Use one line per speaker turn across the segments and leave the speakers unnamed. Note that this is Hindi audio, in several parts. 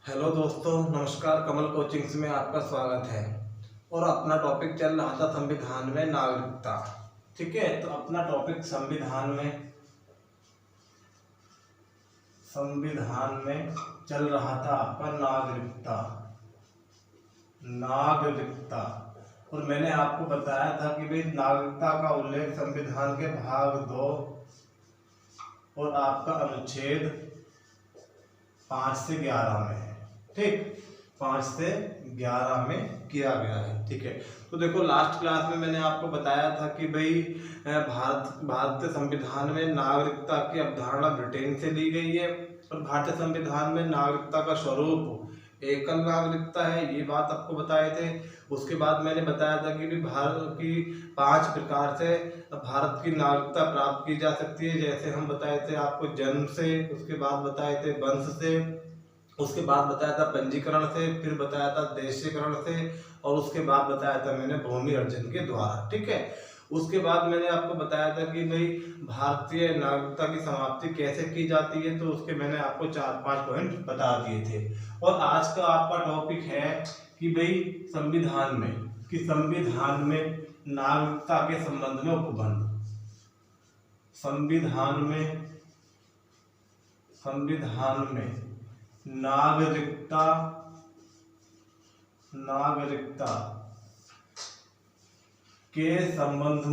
हेलो दोस्तों, नमस्कार। कमल कोचिंग्स में आपका स्वागत है। और अपना टॉपिक चल रहा था संविधान में नागरिकता। ठीक है, तो अपना टॉपिक संविधान में चल रहा था आपका नागरिकता। नागरिकता और मैंने आपको बताया था कि भाई नागरिकता का उल्लेख संविधान के भाग 2 और आपका अनुच्छेद 5 से 11 में है। ठीक, 5 से 11 में किया गया है। ठीक है, तो देखो लास्ट क्लास में मैंने आपको बताया था कि भाई भारतीय संविधान में नागरिकता की अवधारणा ब्रिटेन से ली गई है और भारतीय संविधान में नागरिकता का स्वरूप एकल नागरिकता है, ये बात आपको बताए थे। उसके बाद मैंने बताया था कि भारत की 5 प्रकार से भारत की नागरिकता प्राप्त की जा सकती है। जैसे हम बताए थे आपको जन्म से, उसके बाद बताए थे वंश से, उसके बाद बताया था पंजीकरण से, फिर बताया था देशीकरण से और उसके बाद बताया था मैंने भूमि अर्जन के द्वारा। ठीक है, उसके बाद मैंने आपको बताया था कि भाई भारतीय नागरिकता की समाप्ति कैसे की जाती है, तो उसके मैंने आपको 4-5 पॉइंट बता दिए थे। और आज का आपका टॉपिक है कि भाई संविधान में नागरिकता के संबंध में उपबंध। संविधान में नागरिकता के संबंध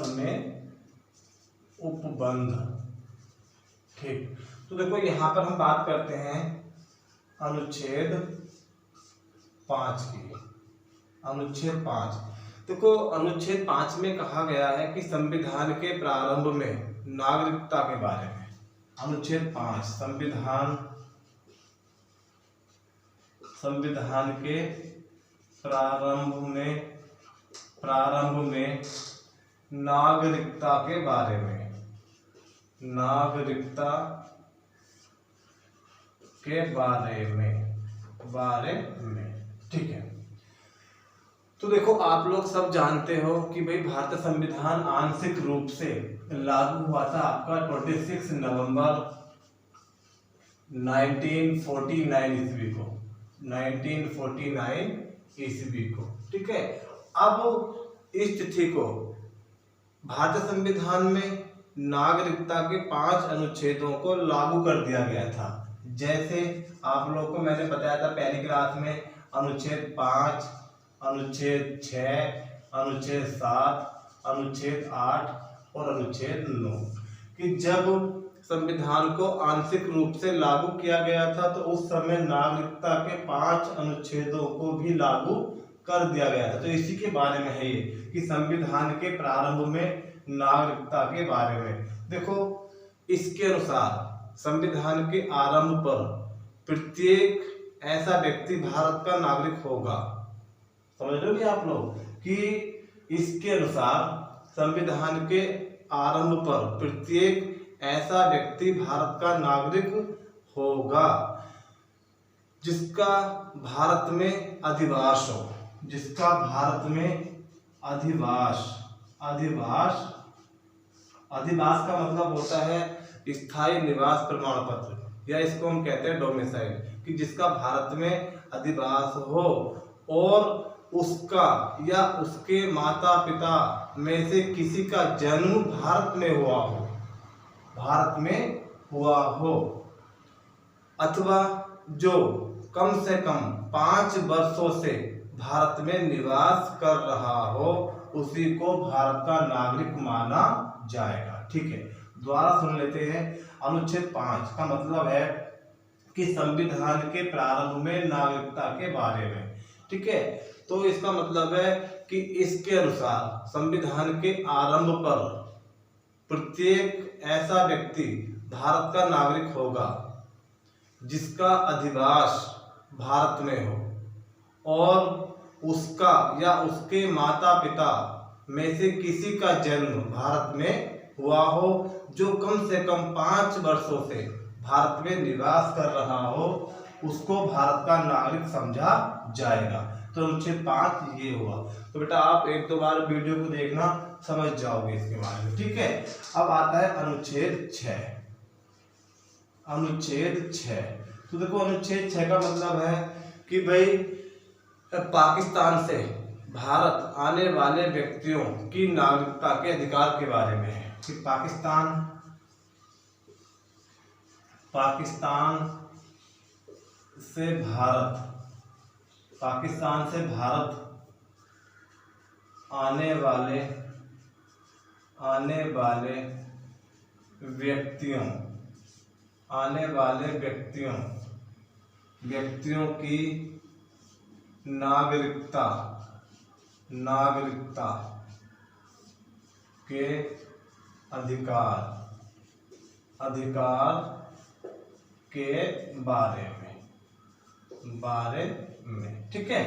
में उपबंध। ठीक, तो देखो यहाँ पर हम बात करते हैं अनुच्छेद 5 की। अनुच्छेद 5 देखो, अनुच्छेद 5 में कहा गया है कि संविधान के प्रारंभ में नागरिकता के बारे में। अनुच्छेद 5 संविधान के प्रारंभ में नागरिकता के बारे में। नागरिकता के बारे में। ठीक है, तो देखो आप लोग सब जानते हो कि भाई भारतीय संविधान आंशिक रूप से लागू हुआ था आपका 26 नवंबर 1949 ईस्वी को। 1949 ईस्वी को। ठीक है, अब इस तिथि को भारतीय संविधान में नागरिकता के 5 अनुच्छेदों को लागू कर दिया गया था। जैसे आप लोग को मैंने बताया था पहली क्लास में, अनुच्छेद 5, अनुच्छेद 6, अनुच्छेद 7, अनुच्छेद 8 और अनुच्छेद 9 कि जब संविधान को आंशिक रूप से लागू किया गया था तो उस समय नागरिकता के 5 अनुच्छेदों को भी लागू कर दिया गया था। तो इसी के बारे में है ये कि संविधान के प्रारंभ में नागरिकता के बारे में। देखो, इसके अनुसार संविधान के आरंभ पर प्रत्येक ऐसा व्यक्ति भारत का नागरिक होगा। समझ लो कि आप लोग कि इसके अनुसार संविधान के आरंभ पर प्रत्येक ऐसा व्यक्ति भारत का नागरिक होगा जिसका भारत में अधिवास हो। जिसका भारत में अधिवास का मतलब होता है स्थायी निवास प्रमाण पत्र, या इसको हम कहते हैं डोमिसाइल, कि जिसका भारत में अधिवास हो और उसका या उसके माता पिता में से किसी का जन्म भारत में हुआ हो अथवा जो कम से कम 5 वर्षों से भारत में निवास कर रहा हो, उसी को भारत का नागरिक माना जाएगा। ठीक है, दोबारा सुन लेते हैं। अनुच्छेद 5 का मतलब है कि संविधान के प्रारंभ में नागरिकता के बारे में। ठीक है, तो इसका मतलब है कि इसके अनुसार संविधान के आरंभ पर प्रत्येक ऐसा व्यक्ति भारत का नागरिक होगा जिसका अधिवास भारत में हो और उसका या उसके माता पिता में से किसी का जन्म भारत में हुआ हो, जो कम से कम 5 वर्षों से भारत में निवास कर रहा हो, उसको भारत का नागरिक समझा जाएगा। तो अनुच्छेद 5 ये हुआ। तो बेटा आप 1-2 बार वीडियो को देखना, समझ जाओगे इसके बारे में, ठीक है। अब आता है अनुच्छेद 6। अनुच्छेद 6, तो देखो अनुच्छेद 6 का मतलब है कि भाई पाकिस्तान से भारत आने वाले व्यक्तियों की नागरिकता के अधिकार के बारे में है कि पाकिस्तान से भारत आने वाले व्यक्तियों की नागरिकता के अधिकार के बारे में, ठीक है।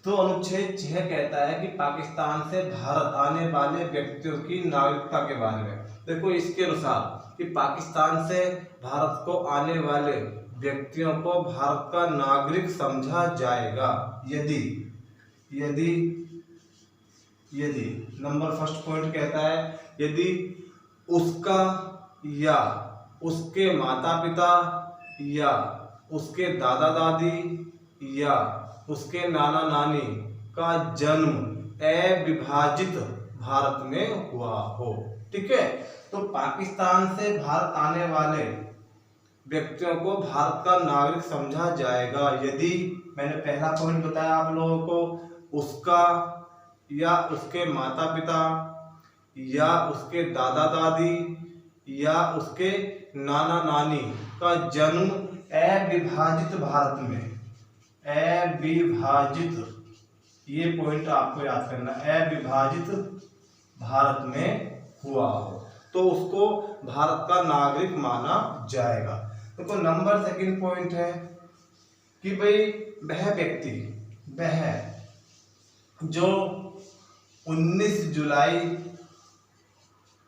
तो अनुच्छेद 6 कहता है कि पाकिस्तान से भारत आने वाले व्यक्तियों की नागरिकता के बारे में। देखो इसके अनुसार कि पाकिस्तान से भारत को आने वाले व्यक्तियों को भारत का नागरिक समझा जाएगा यदि नंबर फर्स्ट पॉइंट कहता है यदि उसका या उसके माता पिता या उसके दादा दादी या उसके नाना नानी का जन्म अविभाजित भारत में हुआ हो, ठीक है। तो पाकिस्तान से भारत आने वाले व्यक्तियों को भारत का नागरिक समझा जाएगा यदि, मैंने पहला पॉइंट बताया आप लोगों को, उसका या उसके माता पिता या उसके दादा दादी या उसके नाना नानी का जन्म अविभाजित भारत में, अविभाजित, ये पॉइंट आपको याद करना, अविभाजित भारत में हुआ हो तो उसको भारत का नागरिक माना जाएगा। देखो नंबर सेकंड पॉइंट है कि भाई वह व्यक्ति जो 19 जुलाई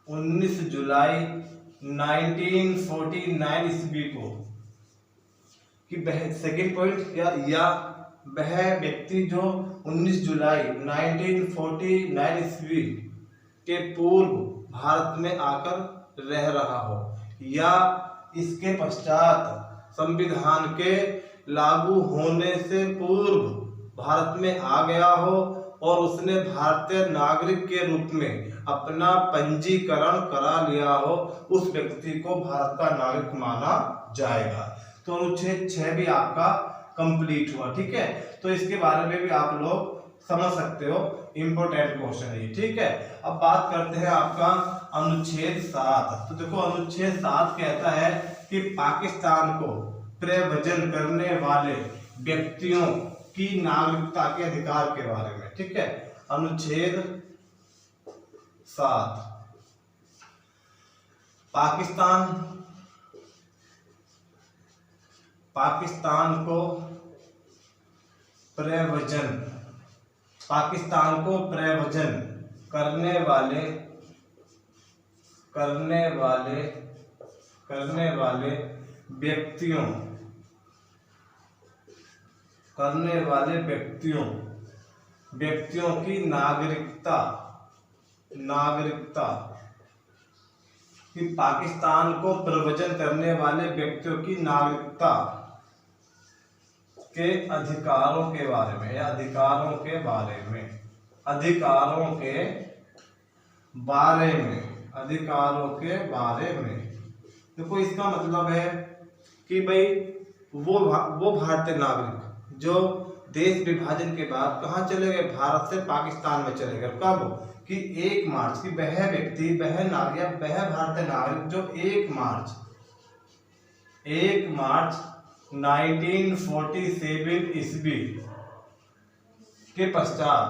1949 ईस्वी को कि सेकंड पॉइंट या वह व्यक्ति जो 19 जुलाई 1949 ईस्वी के पूर्व भारत में आकर रह रहा हो या इसके पश्चात संविधान के लागू होने से पूर्व भारत में आ गया हो और उसने भारतीय नागरिक के रूप में अपना पंजीकरण करा लिया हो, उस व्यक्ति को भारत का नागरिक माना जाएगा। तो अनुच्छेद 6 भी आपका कंप्लीट हुआ, ठीक है। तो इसके बारे में भी आप लोग समझ सकते हो, इंपोर्टेंट क्वेश्चन है ये, ठीक है। अब बात करते हैं आपका अनुच्छेद 7। तो देखो अनुच्छेद 7 कहता है कि पाकिस्तान को प्रव्रजन करने वाले व्यक्तियों की नागरिकता के अधिकार के बारे में, ठीक है। अनुच्छेद 7 पाकिस्तान को प्रव्रजन करने वाले व्यक्तियों की नागरिकता कि पाकिस्तान को प्रव्रजन करने वाले व्यक्तियों की नागरिकता के अधिकारों के बारे में या अधिकारों के बारे में। देखो इसका मतलब है कि भाई वो भारतीय नागरिक जो देश विभाजन के बाद कहाँ चले गए, भारत से पाकिस्तान में चले गए। कब? कि 1 मार्च की वह व्यक्ति वह भारतीय नागरिक जो 1 मार्च 1947 ईस्वी के पश्चात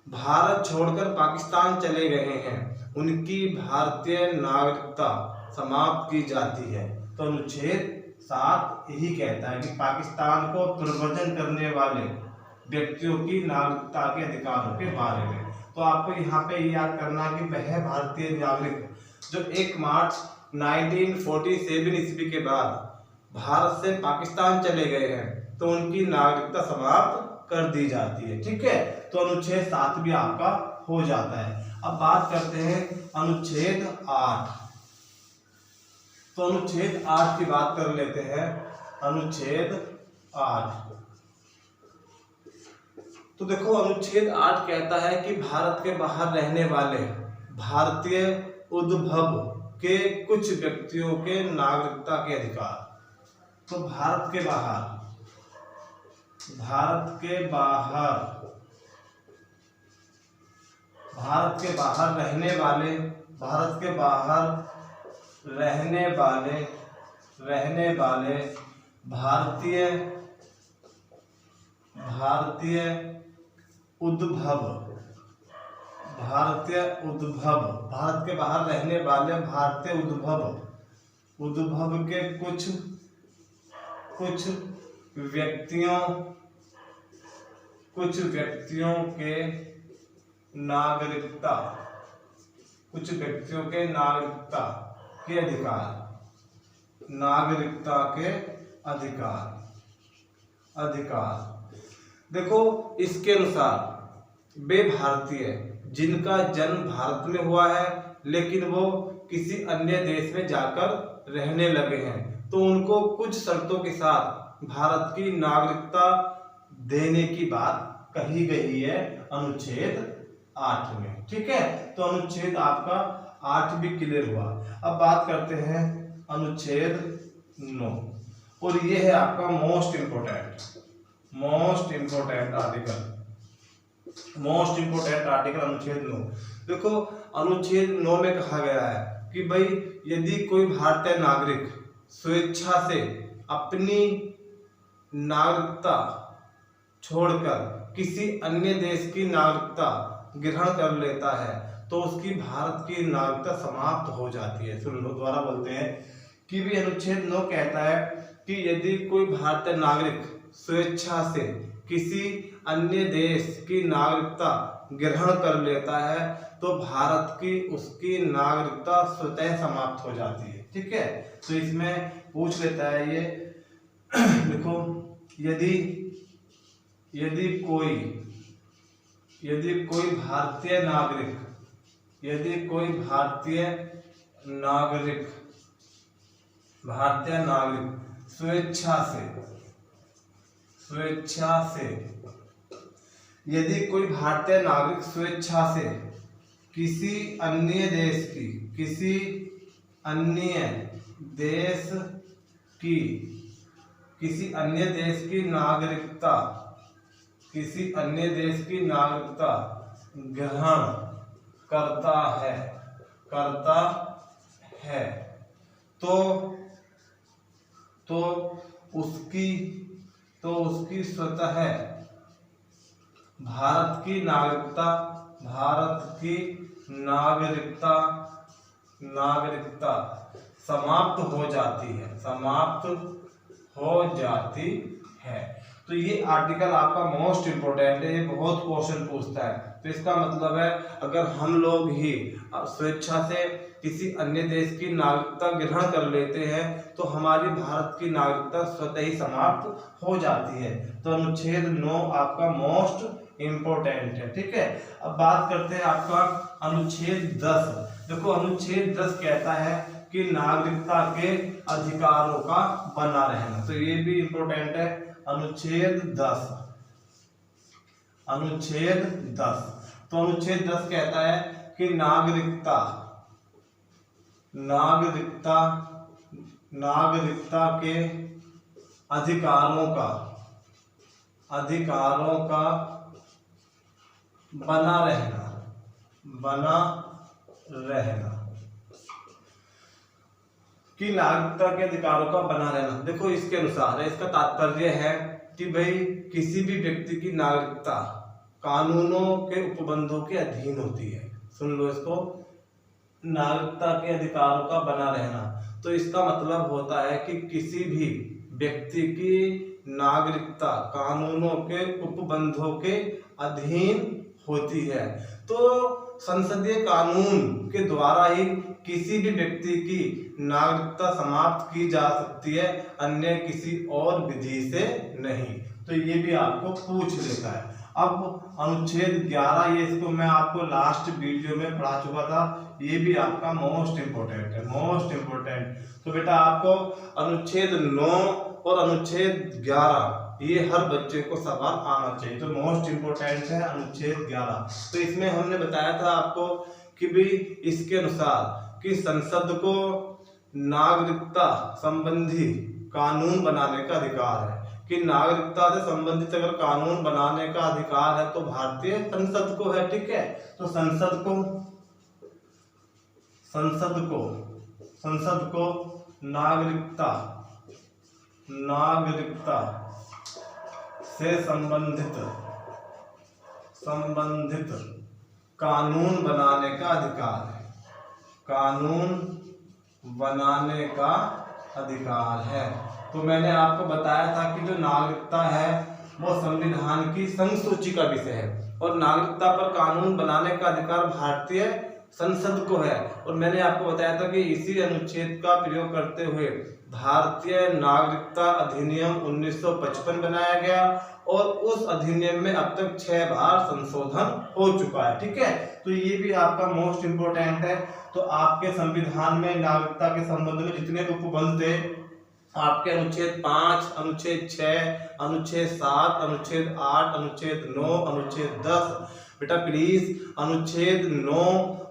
भारत छोड़कर पाकिस्तान चले गए हैं, उनकी भारतीय नागरिकता समाप्त की जाती है। तो अनुच्छेद 7 यही कहता है कि पाकिस्तान को प्रव्रजन करने वाले व्यक्तियों की नागरिकता के अधिकारों के बारे में। तो आपको यहाँ पे याद करना कि वह भारतीय नागरिक जो 1 मार्च 1947 ईस्वी के बाद भारत से पाकिस्तान चले गए हैं तो उनकी नागरिकता समाप्त कर दी जाती है, ठीक है। तो अनुच्छेद 7 भी आपका हो जाता है। अब बात करते हैं अनुच्छेद 8। तो अनुच्छेद 8 की बात कर लेते हैं। अनुच्छेद 8, तो देखो अनुच्छेद 8 कहता है कि भारत के बाहर रहने वाले भारतीय उद्भव के कुछ व्यक्तियों के नागरिकता के अधिकार। तो भारत के बाहर रहने वाले भारतीय उद्भव भारत के बाहर रहने वाले भारतीय उद्भव के कुछ व्यक्तियों के नागरिकता के अधिकार। देखो इसके अनुसार वे भारतीय जिनका जन्म भारत में हुआ है लेकिन वो किसी अन्य देश में जाकर रहने लगे हैं, तो उनको कुछ शर्तों के साथ भारत की नागरिकता देने की बात कही गई है अनुच्छेद 8 में। ठीक है, तो अनुच्छेद आपका 8 भी क्लियर हुआ। अब बात करते हैं अनुच्छेद 9, और ये है आपका मोस्ट इंपोर्टेंट आर्टिकल अनुच्छेद 9। देखो अनुच्छेद 9 में कहा गया है कि भाई यदि कोई भारतीय नागरिक स्वेच्छा से अपनी नागरिकता छोड़कर किसी अन्य देश की नागरिकता ग्रहण कर लेता है तो उसकी भारत की नागरिकता समाप्त हो जाती है। सुन लो, दोबारा बोलते हैं कि भी अनुच्छेद 9 कहता है कि यदि कोई भारतीय नागरिक स्वेच्छा से किसी अन्य देश की नागरिकता ग्रहण कर लेता है तो भारत की उसकी नागरिकता स्वतः समाप्त हो जाती है। ठीक है, तो इसमें पूछ लेता है ये देखो, यदि कोई भारतीय नागरिक स्वेच्छा से किसी अन्य देश की नागरिकता ग्रहण करता है तो उसकी स्वतः भारत की नागरिकता समाप्त हो जाती है। तो ये आर्टिकल आपका मोस्ट इंपोर्टेंट है, ये बहुत क्वेश्चन पूछता है। तो इसका मतलब है अगर हम लोग ही स्वेच्छा से किसी अन्य देश की नागरिकता ग्रहण कर लेते हैं तो हमारी भारत की नागरिकता स्वतः ही समाप्त हो जाती है। तो अनुच्छेद 9 आपका मोस्ट इंपोर्टेंट है। ठीक है, अब बात करते हैं आपका अनुच्छेद 10। देखो अनुच्छेद 10 कहता है कि नागरिकता के अधिकारों का बना रहना, तो ये भी इंपोर्टेंट है। अनुच्छेद 10, तो अनुच्छेद 10 कहता है कि नागरिकता के अधिकारों का बना रहना। कि नागरिकता के अधिकारों का बना रहना, देखो इसके अनुसार है, इसका तात्पर्य है कि भाई किसी भी व्यक्ति की नागरिकता कानूनों के उपबंधों के अधीन होती है। सुन लो इसको, नागरिकता के अधिकारों का बना रहना, तो इसका मतलब होता है कि किसी भी व्यक्ति की नागरिकता कानूनों के उपबंधों के अधीन होती है। तो संसदीय कानून के द्वारा ही किसी भी व्यक्ति की नागरिकता समाप्त की जा सकती है, अन्य किसी और विधि से नहीं। तो ये भी आपको पूछ लेता है। अब अनुच्छेद 11, ये इसको मैं आपको लास्ट वीडियो में पढ़ा चुका था, ये भी आपका मोस्ट इम्पोर्टेंट है, मोस्ट इम्पोर्टेंट। तो बेटा आपको अनुच्छेद 9 और अनुच्छेद 11 ये हर बच्चे को सवाल आना चाहिए, तो मोस्ट इम्पोर्टेंट है अनुच्छेद 11। तो इसमें हमने बताया था आपको कि भी इसके अनुसार कि संसद को नागरिकता संबंधी कानून बनाने का अधिकार है, कि नागरिकता से संबंधित अगर कानून बनाने का अधिकार है तो भारतीय संसद को है, ठीक है। तो संसद को नागरिकता से संबंधित कानून बनाने का अधिकार है, कानून बनाने का अधिकार है। तो मैंने आपको बताया था कि जो नागरिकता है वो संविधान की संसूची का विषय है और नागरिकता पर कानून बनाने का अधिकार भारतीय संसद को है। और मैंने आपको बताया था कि इसी अनुच्छेद का प्रयोग करते हुए भारतीय नागरिकता अधिनियम 1955 बनाया गया और उस अधिनियम में अब तक 6 बार संशोधन हो चुका है, ठीक है। तो ये भी आपका मोस्ट इम्पोर्टेंट है। तो आपके संविधान में नागरिकता के संबंध में जितने उपबंध थे आपके अनुच्छेद 5, अनुच्छेद 6, अनुच्छेद 7, अनुच्छेद 8, अनुच्छेद 9, अनुच्छेद 10, बेटा प्लीज अनुच्छेद 9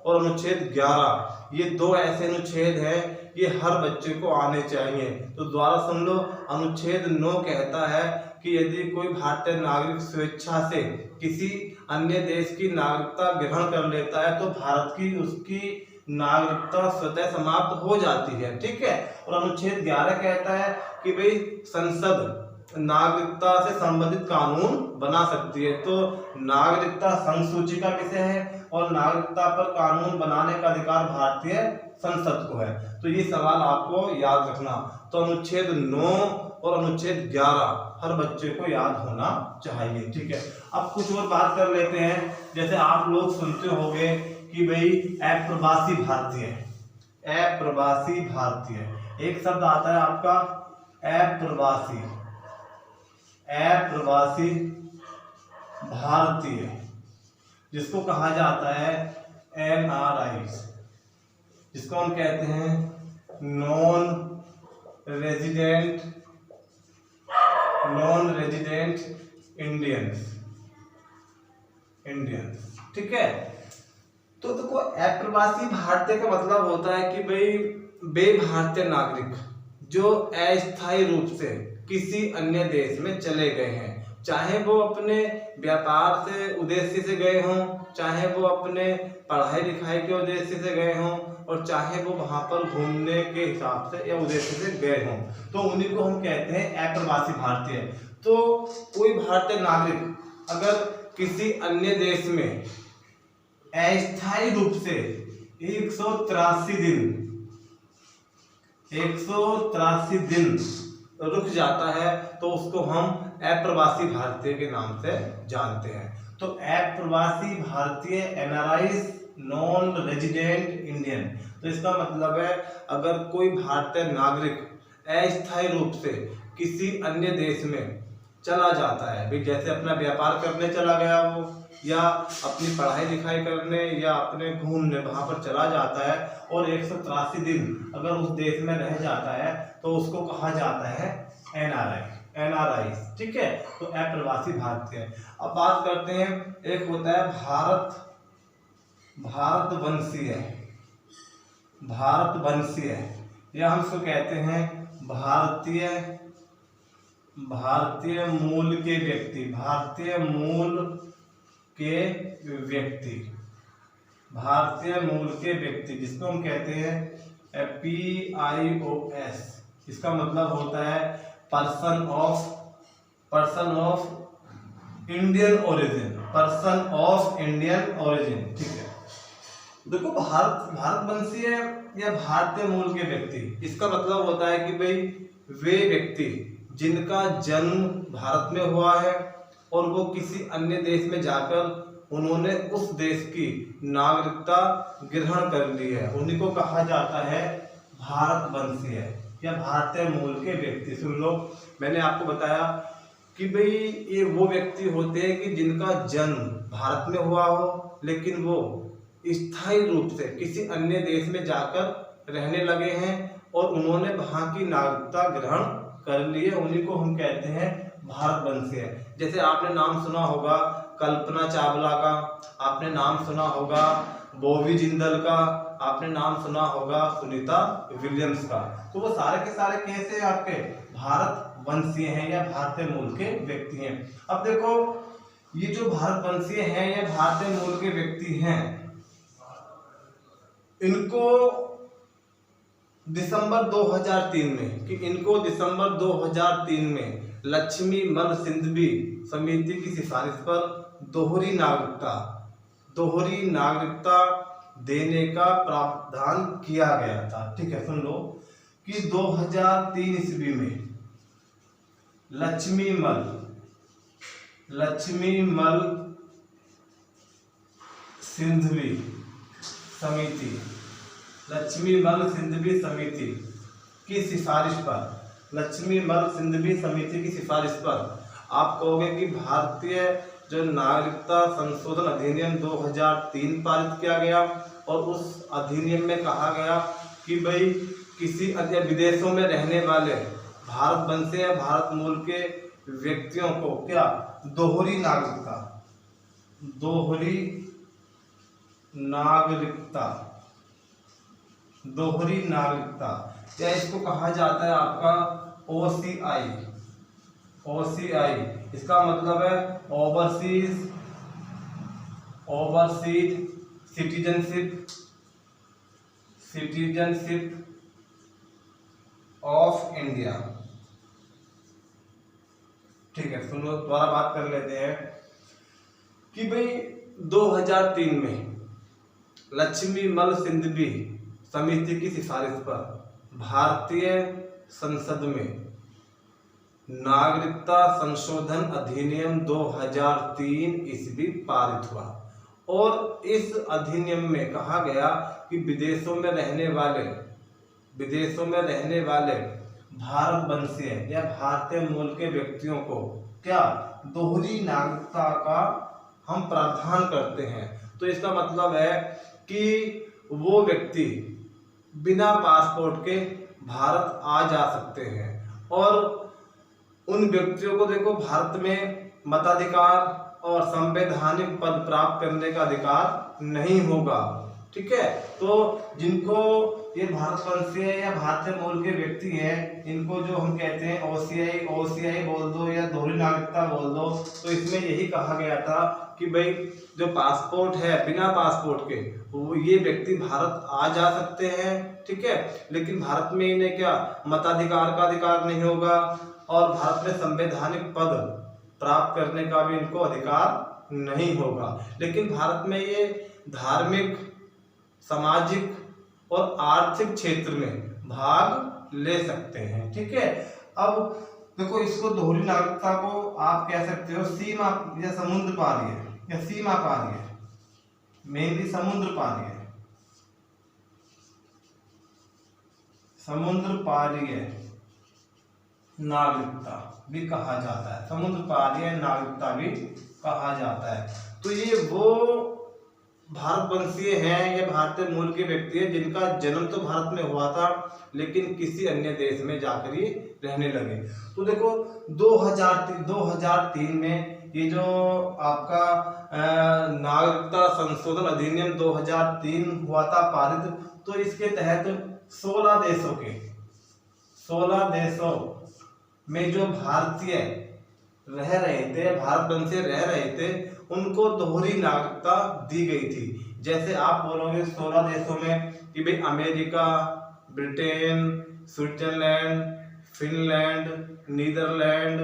और अनुच्छेद 11 ये 2 ऐसे अनुच्छेद हैं, ये हर बच्चे को आने चाहिए। तो दोबारा सुन लो, अनुच्छेद 9 कहता है कि यदि कोई भारतीय नागरिक स्वेच्छा से किसी अन्य देश की नागरिकता ग्रहण कर लेता है तो भारत की उसकी नागरिकता स्वतः समाप्त हो जाती है, ठीक है। और अनुच्छेद 11 कहता है कि भाई संसद नागरिकता से संबंधित कानून बना सकती है। तो नागरिकता संसूची का विषय है और नागरिकता पर कानून बनाने का अधिकार भारतीय संसद को है। तो ये सवाल आपको याद रखना। तो अनुच्छेद 9 और अनुच्छेद 11 हर बच्चे को याद होना चाहिए, ठीक है। अब कुछ और बात कर लेते हैं। जैसे आप लोग सुनते होंगे कि भाई अप्रवासी भारतीय, अप्रवासी भारतीय, एक शब्द आता है आपका अप्रवासी, अप्रवासी भारतीय, जिसको कहा जाता है NRI, जिसको हम कहते हैं नॉन रेजिडेंट इंडियंस, ठीक है। तो देखो अप्रवासी भारतीय का मतलब होता है कि भाई वे भारतीय नागरिक जो अस्थायी रूप से किसी अन्य देश में चले गए हैं, चाहे वो अपने व्यापार से उद्देश्य से गए हों, चाहे वो अपने पढ़ाई लिखाई के उद्देश्य से गए हों, और चाहे वो वहां पर घूमने के हिसाब से या उद्देश्य से गए हों, तो उन्हीं को हम कहते हैं अप्रवासी भारतीय। तो कोई भारतीय नागरिक अगर किसी अन्य देश में अस्थायी रूप से 183 दिन रुक जाता है तो उसको हम अप्रवासी भारतीय के नाम से जानते हैं। तो अप्रवासी भारतीय NRI नॉन रेजिडेंट इंडियन, तो इसका मतलब है अगर कोई भारतीय नागरिक अस्थायी रूप से किसी अन्य देश में चला जाता है, भी जैसे अपना व्यापार करने चला गया वो, या अपनी पढ़ाई लिखाई करने या अपने घूमने वहां पर चला जाता है और 183 दिन अगर उस देश में रह जाता है तो उसको कहा जाता है NRI, ठीक है। तो अप्रवासी भारतीय। अब बात करते हैं, एक होता है भारतवंशीय, या हम इसको कहते हैं भारतीय मूल के व्यक्ति, भारतीय मूल के व्यक्ति, जिसको हम कहते हैं PIOS। इसका मतलब होता है पर्सन ऑफ इंडियन ओरिजिन, ठीक है। देखो भारतवंशीय या भारतीय मूल के व्यक्ति, इसका मतलब होता है कि भाई वे व्यक्ति जिनका जन्म भारत में हुआ है और वो किसी अन्य देश में जाकर उन्होंने उस देश की नागरिकता ग्रहण कर ली है, उन्हीं को कहा जाता है भारतवंशीय या भारतीय मूल के व्यक्ति। सुन लो, मैंने आपको बताया कि भाई ये वो व्यक्ति होते हैं कि जिनका जन्म भारत में हुआ हो, लेकिन वो स्थायी रूप से किसी अन्य देश में जाकर रहने लगे हैं और उन्होंने वहाँ की नागरिकता ग्रहण कर ली है, उन्हीं को हम कहते हैं भारतवंशी है। जैसे आपने नाम सुना होगा कल्पना चावला का, आपने नाम सुना होगा बॉबी जिंदल का, आपने नाम सुना होगा सुनीता विलियम्स का। तो वो सारे के सारे कैसे आपके भारतवंशीय हैं या भारतीय मूल के व्यक्ति हैं। अब देखो ये जो भारतवंशीय हैं या भारतीय मूल के व्यक्ति हैं, इनको दिसंबर 2003 में इनको दिसंबर 2003 में लक्ष्मी मल सिंधवी समिति की सिफारिश पर दोहरी नागरिकता देने का प्रावधान किया गया था। ठीक है, सुन लो कि 2003 ईस्वी में लक्ष्मी मल सिंधवी समिति की सिफारिश पर आप कहोगे कि भारतीय जो नागरिकता संशोधन अधिनियम 2003 पारित किया गया और उस अधिनियम में कहा गया कि भाई किसी अन्य विदेशों में रहने वाले भारतवंशी या भारत मूल के व्यक्तियों को क्या दोहरी नागरिकता या इसको कहा जाता है आपका OCI। इसका मतलब है ओवरसीज सिटीजनशिप ऑफ इंडिया। ठीक है, सुनो दोबारा बात कर लेते हैं कि भाई 2003 में लक्ष्मी मल सिंधवी समिति की सिफारिश पर भारतीय संसद में नागरिकता संशोधन अधिनियम 2003 ईस्वी पारित हुआ और इस अधिनियम में कहा गया कि विदेशों में रहने वाले भारतवंशीय या भारतीय मूल के व्यक्तियों को क्या दोहरी नागरिकता का हम प्रावधान करते हैं। तो इसका मतलब है कि वो व्यक्ति बिना पासपोर्ट के भारत आ जा सकते हैं और उन व्यक्तियों को देखो भारत में मताधिकार और संवैधानिक पद प्राप्त करने का अधिकार नहीं होगा। ठीक है, तो जिनको ये भारतवंशीय या भारतीय मूल के व्यक्ति हैं, इनको जो हम कहते हैं OCI बोल दो या दोहरी नागरिकता बोल दो, तो इसमें यही कहा गया था कि भाई जो पासपोर्ट है बिना पासपोर्ट के वो ये व्यक्ति भारत आ जा सकते हैं। ठीक है, लेकिन भारत में इन्हें क्या मताधिकार का अधिकार नहीं होगा और भारत में संवैधानिक पद प्राप्त करने का भी इनको अधिकार नहीं होगा। लेकिन भारत में ये धार्मिक, सामाजिक और आर्थिक क्षेत्र में भाग ले सकते हैं। ठीक है, अब देखो इसको दोहरी नागरिकता को आप कह सकते हो सीमा या समुद्र पारीय या सीमा पारीय, मेनली समुद्र पारीय नागरिकता भी कहा जाता है, समुद्र पारीय नागरिकता भी कहा जाता है। तो ये वो भारतवंशीय हैं या भारतीय मूल के व्यक्ति हैं जिनका जन्म तो भारत में हुआ था लेकिन किसी अन्य देश में जाकर ये रहने लगे। तो देखो 2003 में ये जो आपका नागरिकता संशोधन अधिनियम 2003 हुआ था पारित, तो इसके तहत 16 देशों में जो भारतीय रह रहे थे, भारतवंशी रह रहे थे, उनको दोहरी नागरिकता दी गई थी। जैसे आप बोलोगे 16 देशों में कि भाई America, Britain, Switzerland, Finland, Netherland,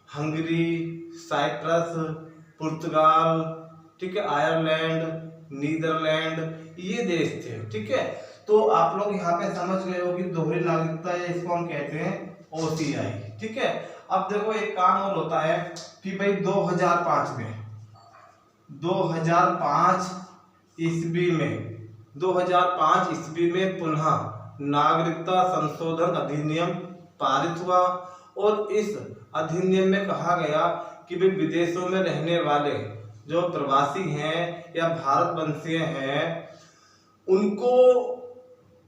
Hungary, Cyprus, पुर्तगाल, ठीक है, आयरलैंड, नीदरलैंड, ये देश थे। ठीक है, तो आप लोग यहाँ पे समझ गए हो कि दोहरी नागरिकता है, इसको हम कहते हैं OCI। ठीक है, अब देखो एक काम और होता है कि भाई 2005 ईस्वी में पुनः नागरिकता संशोधन अधिनियम पारित हुआ और इस अधिनियम में कहा गया कि भाई विदेशों में रहने वाले जो प्रवासी हैं या भारतवंशीय हैं उनको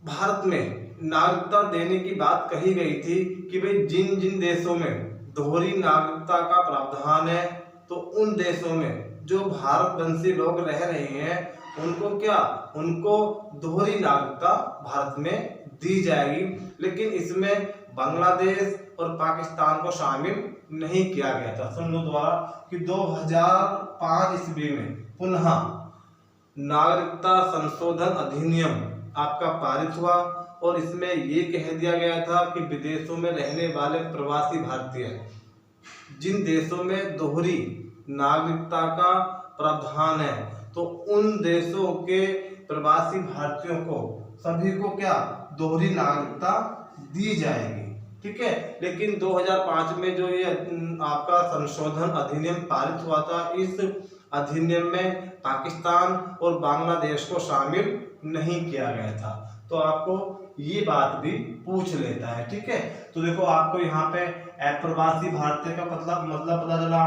भारत में नागरिकता देने की बात कही गई थी कि भाई जिन जिन देशों में दोहरी नागरिकता का प्रावधान है तो उन देशों में जो भारतवंशी लोग रह रहे हैं उनको दोहरी नागरिकता भारत में दी जाएगी। लेकिन इसमें बांग्लादेश और पाकिस्तान को शामिल नहीं किया गया था। सुन लो द्वारा कि 2005 ईस्वी में पुनः नागरिकता संशोधन अधिनियम आपका पारित हुआ और इसमें ये कह दिया गया था कि विदेशों में रहने वाले प्रवासी भारतीय जिन देशों में दोहरी नागरिकता का प्रावधान है तो उन देशों के प्रवासी भारतीयों को सभी को क्या दोहरी नागरिकता दी जाएगी। ठीक है, लेकिन 2005 में जो ये आपका संशोधन अधिनियम पारित हुआ था इस अधिनियम में पाकिस्तान और बांग्लादेश को शामिल नहीं किया गया था। तो आपको ये बात भी पूछ लेता है। ठीक है, तो देखो आपको यहाँ पे अप्रवासी भारतीय का मतलब पता चला,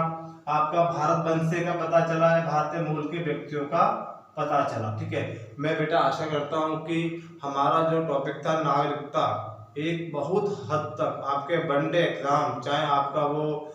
आपका भारतवंशी का पता चला है, भारतीय मूल के व्यक्तियों का पता चला। ठीक है, मैं बेटा आशा करता हूँ कि हमारा जो टॉपिक था नागरिकता एक बहुत हद तक आपके वनडे एग्जाम, चाहे आपका वो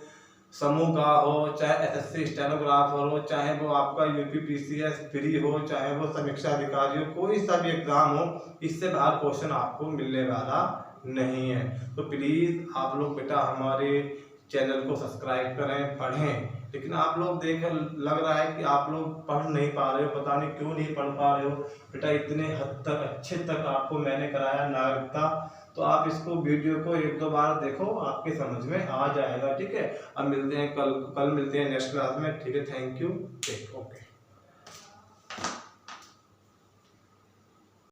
समूह का हो, चाहे एसएससी स्टेनोग्राफर हो, चाहे वो आपका यूपीपीसीएस फ्री हो, चाहे वो समीक्षा अधिकारी हो, कोई सा भी एग्जाम हो, इससे बाहर क्वेश्चन आपको मिलने वाला नहीं है। तो प्लीज आप लोग बेटा हमारे चैनल को सब्सक्राइब करें, पढ़ें। लेकिन आप लोग देख लग रहा है कि आप लोग पढ़ नहीं पा रहे हो, पता नहीं क्यों नहीं पढ़ पा रहे हो बेटा। इतने हद तक अच्छे तक आपको मैंने कराया नागरिकता, तो आप इसको वीडियो को 1-2 बार देखो, आपके समझ में आ जाएगा। ठीक है, अब मिलते हैं कल मिलते हैं नेक्स्ट क्लास में। ठीक है, थैंक यू, ओके।